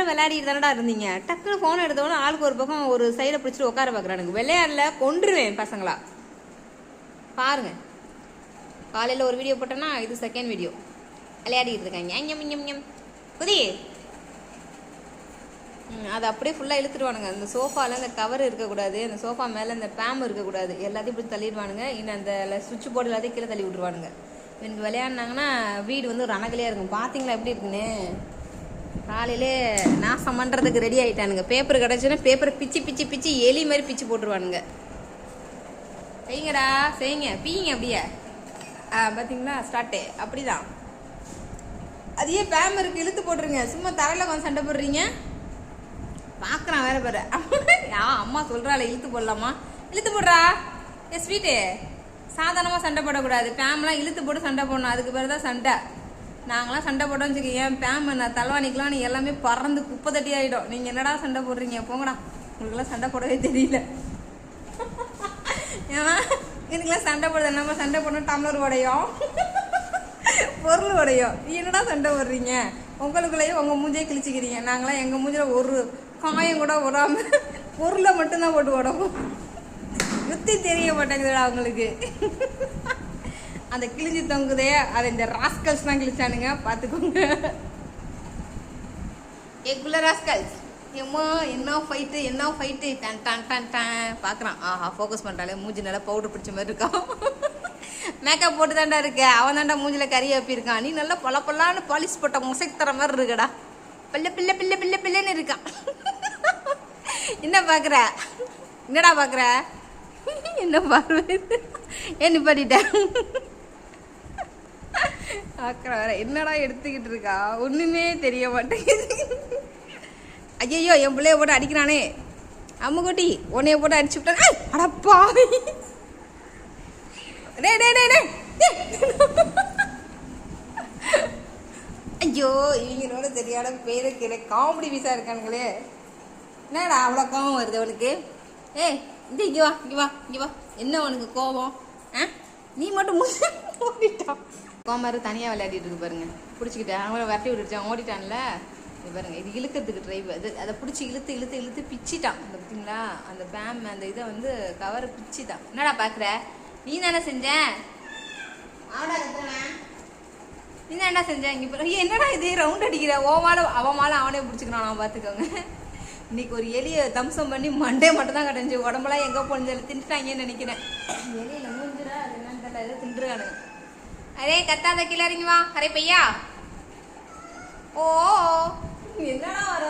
நேரம் விளையாடிட்டு தானடா இருந்தீங்க. டக்குன்னு ஃபோன் எடுத்தவொடனே ஆளுக்கு ஒரு பக்கம் ஒரு சைடை பிடிச்சிட்டு உட்கார பார்க்குறானுங்க. விளையாடல கொன்றுவேன் பசங்களா. பாருங்க, காலையில் ஒரு வீடியோ போட்டேன்னா இது செகண்ட் வீடியோ. விளையாடிட்டு இருக்காங்க குதி. அது அப்படியே ஃபுல்லாக இழுத்துடுவானுங்க. அந்த சோஃபாவில் அந்த கவர் இருக்கக்கூடாது, அந்த சோஃபா மேலே அந்த பேம் இருக்கக்கூடாது, எல்லாத்தையும் இப்படி தள்ளிடுவானுங்க. இன்னும் அந்த சுவிட்ச் போர்டு எல்லாத்தையும் கீழே தள்ளி விட்டுருவானுங்க. எனக்கு விளையாடினாங்கன்னா வீடு வந்து ஒரு அணகலையாக இருக்கும். பார்த்தீங்களா எப்படி இருக்குன்னு? காலையிலே நாசம் பண்ணுறதுக்கு ரெடி ஆகிட்டானுங்க. பேப்பர் கிடச்சுன்னா பேப்பரை பிச்சு பிச்சு பிச்சு எலி மாதிரி பிச்சு போட்டுருவானுங்க. செய்யுங்கடா செய்யுங்க, பீங்க அப்படியே. பார்த்தீங்களா ஸ்டார்ட்டு அப்படிதான். அதையே பேம் இருக்கு, இழுத்து போட்டுருங்க. சும்மா தரையில் கொஞ்சம் சண்டை போடுறீங்க. பார்க்குறான் வேற பாரு. அம்மா சொல்கிறாள் இழுத்து போடலாமா, இழுத்து போடுறா. ஸ்வீட்டு சாதாரணமாக சண்டை போடக்கூடாது, பேம்லாம் இழுத்து போட்டு சண்டை போடணும். அதுக்கு பேர் தான் சண்டை. நாங்களாம் சண்டை போட்டோம்னு வச்சுக்கோங்க, பேம் நான் தலவாணிக்கெலாம் நீ எல்லாமே பறந்து குப்பை தட்டி ஆகிடும். நீங்கள் என்னடா சண்டை போடுறீங்க, போங்கடா. உங்களுக்குலாம் சண்டை போடவே தெரியல. ஏன்னா இதுக்கெல்லாம் சண்டை போடுறது நம்ம சண்டை போடணும். டம்ளர் உடையும், பொருள் உடையும். நீ என்னடா சண்டை போடுறீங்க? உங்களுக்குள்ளேயே உங்கள் மூஞ்சையே கிழிச்சிக்கிறீங்க. நாங்களாம் எங்கள் மூஞ்சில் ஒரு காயம் கூட விடாமல் பொருளை மட்டும்தான் போட்டு உடம்பும். யுத்தி தெரிய மாட்டேங்குதுடா அவங்களுக்கு. அந்த கிழிஞ்சி தொங்குதே, அதை இந்த ராஸ்கல்ஸ் தான் கிழிச்சானுங்க. பார்த்துக்கோங்க. ஏக்குள்ள ராஸ்கல்ஸ் ஏம்மா என்ன fight done done done done பார்க்குறான். ஃபோக்கஸ் பண்ணுறாலே மூஞ்சி நல்லா பவுடர் பிடிச்ச மாதிரி இருக்கான். மேக்கப் போட்டு தாண்டா இருக்கு. அவன் தாண்டா மூஞ்சில் கறி வைப்பிருக்கான். நீ நல்லா பல்லான்னு பாலிஷ் போட்ட முசைக்கு தர மாதிரி இருக்கடா. பிள்ளைன்னு இருக்கான். என்ன பார்க்குற? என்னடா பார்க்குற? என்ன பார்வை? ஏன் நிப்பாட்டிட்டேன்? பார்க்குற வேற என்னடா எடுத்துக்கிட்டு இருக்கா? ஒன்றுமே தெரிய மாட்டேங்குது. ஐயோ என் பிள்ளைய போட்டு அடிக்கிறானே. அம்முக்குட்டி உன்னைய போட்டு அடிச்சு விட்டான். அடப்பா டே. ஐயோ இவங்களோட தெரியாத பேருக்கு காமெடி பீஸா இருக்கானுங்களே. என்னடா அவ்வளோ கோபம் வருது அவனுக்கு? இங்கே வா. என்ன உனக்கு கோபம்? நீ மட்டும் ஓடிட்டான். கோமாரு தனியாக விளையாடிட்டு இருக்கு பாருங்க. பிடிச்சிக்கிட்டேன் அவங்கள விரட்டி விட்டுருச்சான், ஓடிட்டான்ல. பாருங்க, இது இழுக்கிறதுக்கு ட்ரைவ். அதை பிடிச்சி இழுத்து பிச்சிட்டான். அந்த பார்த்தீங்களா அந்த பேம் அந்த இதை வந்து கவரை பிச்சிட்டான். என்னடா பார்க்குற? நீ தானே செஞ்ச? நீ தான் என்ன செஞ்ச? இங்கே பாரு. என்னடா இது ரவுண்ட் அடிக்கிற? அவன் மாலை அவனே பிடிச்சிக்கிறான். நான் பார்த்துக்கோங்க. இன்னைக்கு ஒரு எலியை தம்சம் பண்ணி மண்டே மட்டும் தான் கடைஞ்சி. உடம்புலாம் எங்கே போனதில்லை, தின்ட்டாங்கன்னு நினைக்கிறேன். எலியில மூஞ்சிடா அது என்னன்னு கேட்டா ஏதோ தின்றுறானுங்க. அரே கத்தாத கீழே இறங்கி வா. அரே பையா. ஓ என்னடா வர